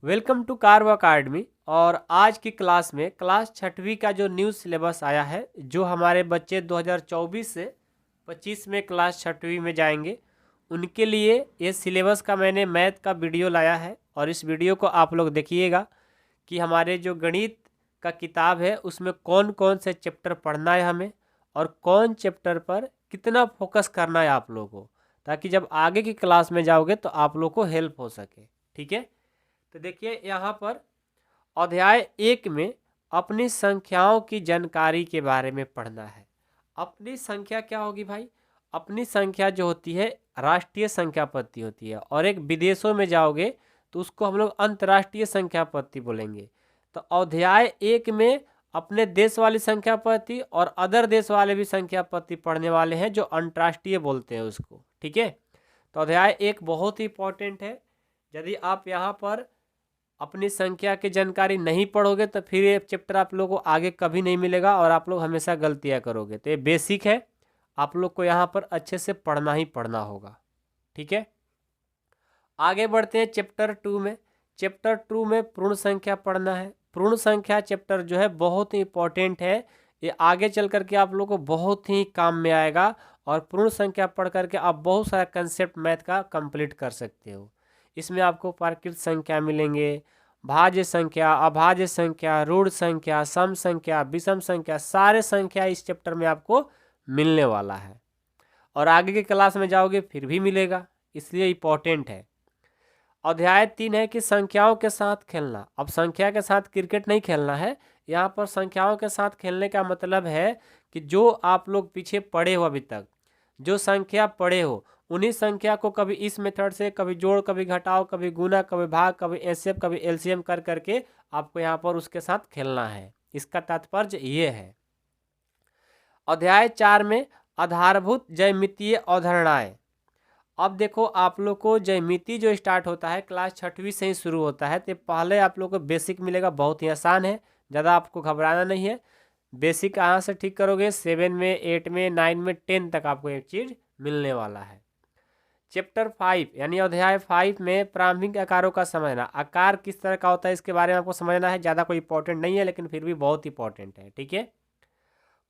Welcome to curve academy. और आज की क्लास में क्लास 6वीं का जो न्यू सिलेबस आया है, जो हमारे बच्चे 2024 से 25 में क्लास 6वीं में जाएंगे, उनके लिए ये सिलेबस का मैंने मैथ का वीडियो लाया है। और इस वीडियो को आप लोग देखिएगा कि हमारे जो गणित का किताब है उसमें कौन कौन से चैप्टर पढ़ना है हमें, और कौन चैप्टर पर कितना फोकस करना है आप लोगों को, ताकि जब आगे की क्लास में जाओगे तो आप लोग को हेल्प हो सके। ठीक है, तो देखिए यहाँ पर अध्याय 1 में अपनी संख्याओं की जानकारी के बारे में पढ़ना है। अपनी संख्या क्या होगी भाई? अपनी संख्या जो होती है राष्ट्रीय संख्या पत्ती होती है, और एक विदेशों में जाओगे तो उसको हम लोग अंतर्राष्ट्रीय संख्या पत्ती बोलेंगे। तो अध्याय 1 में अपने देश वाली संख्या पत्ती और अदर देश वाले भी संख्या पत्ती पढ़ने वाले हैं, जो अंतर्राष्ट्रीय बोलते हैं उसको। ठीक है, तो अध्याय 1 बहुत ही इंपॉर्टेंट है। यदि आप यहाँ पर अपनी संख्या की जानकारी नहीं पढ़ोगे तो फिर ये चैप्टर आप लोगों को आगे कभी नहीं मिलेगा, और आप लोग हमेशा गलतियां करोगे। तो ये बेसिक है, आप लोग को यहाँ पर अच्छे से पढ़ना ही पढ़ना होगा। ठीक है, आगे बढ़ते हैं चैप्टर 2 में। चैप्टर 2 में पूर्ण संख्या पढ़ना है। पूर्ण संख्या चैप्टर जो है बहुत ही इंपॉर्टेंट है, ये आगे चल करके आप लोग को बहुत ही काम में आएगा। और पूर्ण संख्या पढ़ करके आप बहुत सारा कंसेप्ट मैथ का कंप्लीट कर सकते हो। इसमें आपको प्राकृत संख्या मिलेंगे, भाज्य संख्या, अभाज्य संख्या, ऋण संख्या, सम संख्या, विषम संख्या, सारे संख्या इस चैप्टर में आपको मिलने वाला है। और आगे की क्लास में जाओगे फिर भी मिलेगा, इसलिए इम्पोर्टेंट है। अध्याय 3 है कि संख्याओं के साथ खेलना। अब संख्या के साथ क्रिकेट नहीं खेलना है, यहाँ पर संख्याओं के साथ खेलने का मतलब है कि जो आप लोग पीछे पढ़े हो, अभी तक जो संख्या पढ़े हो, उन्हीं संख्या को कभी इस मेथड से, कभी जोड़, कभी घटाओ, कभी गुना, कभी भाग, कभी एसएफ, कभी एलसीएम कर करके आपको यहाँ पर उसके साथ खेलना है। इसका तात्पर्य ये है। अध्याय 4 में आधारभूत ज्यामितीय अवधारणाएं। अब देखो, आप लोग को ज्यामिति जो स्टार्ट होता है क्लास 6वीं से ही शुरू होता है, तो पहले आप लोग को बेसिक मिलेगा, बहुत ही आसान है, ज़्यादा आपको घबराना नहीं है। बेसिक यहाँ से ठीक करोगे, 7 में, 8 में, 9 में, 10 तक आपको एक चीज़ मिलने वाला है। चैप्टर 5 यानी अध्याय 5 में प्रारंभिक आकारों का समझना। आकार किस तरह का होता है इसके बारे में आपको समझना है। ज़्यादा कोई इंपॉर्टेंट नहीं है, लेकिन फिर भी बहुत इंपॉर्टेंट है। ठीक है,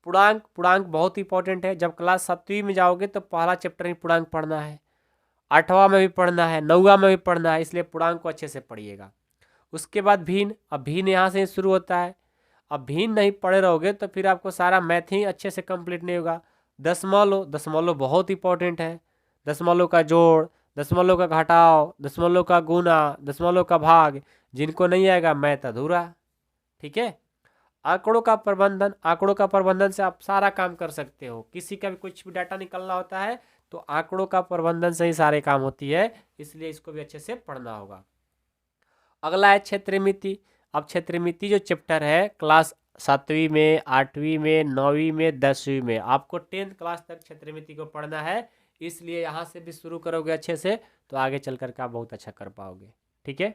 पूर्णांक। पूर्णांक बहुत इंपॉर्टेंट है। जब क्लास 7वीं में जाओगे तो पहला चैप्टर ही पूर्णांक पढ़ना है, 8वां में भी पढ़ना है, 9वां में भी पढ़ना है, इसलिए पूर्णांक को अच्छे से पढ़िएगा। उसके बाद भिन्न। अब भिन्न यहाँ से शुरू होता है। अब भिन्न नहीं पढ़े रहोगे तो फिर आपको सारा मैथ ही अच्छे से कंप्लीट नहीं होगा। दशमलव। दशमलव बहुत इंपॉर्टेंट है। दशमलव का जोड़, दशमलव का घटाव, दशमलव का गुना, दशमलव का भाग, जिनको नहीं आएगा मैथ अधूरा। ठीक है, आंकड़ों का प्रबंधन। आंकड़ों का प्रबंधन से आप सारा काम कर सकते हो। किसी का भी कुछ भी डाटा निकलना होता है तो आंकड़ों का प्रबंधन से ही सारे काम होती है, इसलिए इसको भी अच्छे से पढ़ना होगा। अगला है क्षेत्रमिति। अब क्षेत्रमिति जो चैप्टर है क्लास 7वीं में, 8वीं में, 9वीं में, 10वीं में, आपको 10th क्लास तक क्षेत्रमिति को पढ़ना है, इसलिए यहाँ से भी शुरू करोगे अच्छे से तो आगे चल कर के आप बहुत अच्छा कर पाओगे। ठीक है,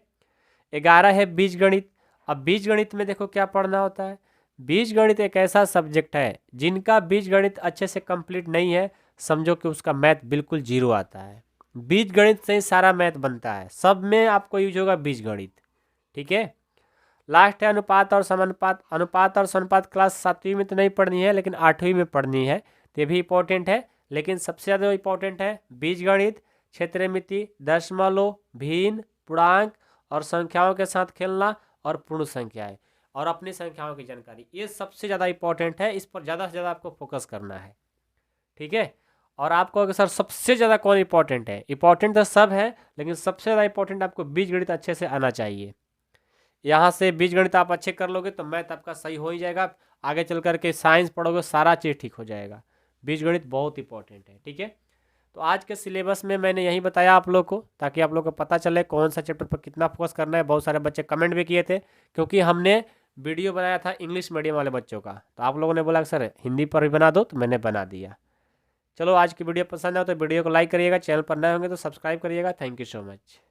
11 है बीजगणित। अब बीजगणित में देखो क्या पढ़ना होता है। बीजगणित एक ऐसा सब्जेक्ट है जिनका बीजगणित अच्छे से कंप्लीट नहीं है, समझो कि उसका मैथ बिल्कुल जीरो आता है। बीजगणित से ही सारा मैथ बनता है, सब में आपको यूज होगा बीजगणित। ठीक है, लास्ट है अनुपात और समानुपात। अनुपात और समानुपात क्लास 7वीं में तो नहीं पढ़नी है, लेकिन 8वीं में पढ़नी है, तो ये भी इंपॉर्टेंट है। लेकिन सबसे ज़्यादा इंपॉर्टेंट है बीजगणित, क्षेत्रमिति, दशमलव, भिन्न, पूर्णांक और संख्याओं के साथ खेलना, और पूर्ण संख्याएं, और अपनी संख्याओं की जानकारी। ये सबसे ज़्यादा इंपॉर्टेंट है, इस पर ज़्यादा से ज़्यादा आपको फोकस करना है। ठीक है, और आपको अगर सर सबसे ज़्यादा कौन इंपॉर्टेंट है, इंपॉर्टेंट तो सब है, लेकिन सबसे ज़्यादा इंपॉर्टेंट आपको बीजगणित अच्छे से आना चाहिए। यहाँ से बीजगणित आप अच्छे कर लोगे तो मैथ आपका सही हो ही जाएगा। आगे चल करके साइंस पढ़ोगे, सारा चीज़ ठीक हो जाएगा। बीजगणित बहुत इंपॉर्टेंट है। ठीक है, तो आज के सिलेबस में मैंने यही बताया आप लोग को, ताकि आप लोग को पता चले कौन सा चैप्टर पर कितना फोकस करना है। बहुत सारे बच्चे कमेंट भी किए थे, क्योंकि हमने वीडियो बनाया था इंग्लिश मीडियम वाले बच्चों का, तो आप लोगों ने बोला सर हिंदी पर भी बना दो, तो मैंने बना दिया। चलो, आज की वीडियो पसंद आए तो वीडियो को लाइक करिएगा, चैनल पर नए होंगे तो सब्सक्राइब करिएगा। Thank you so much.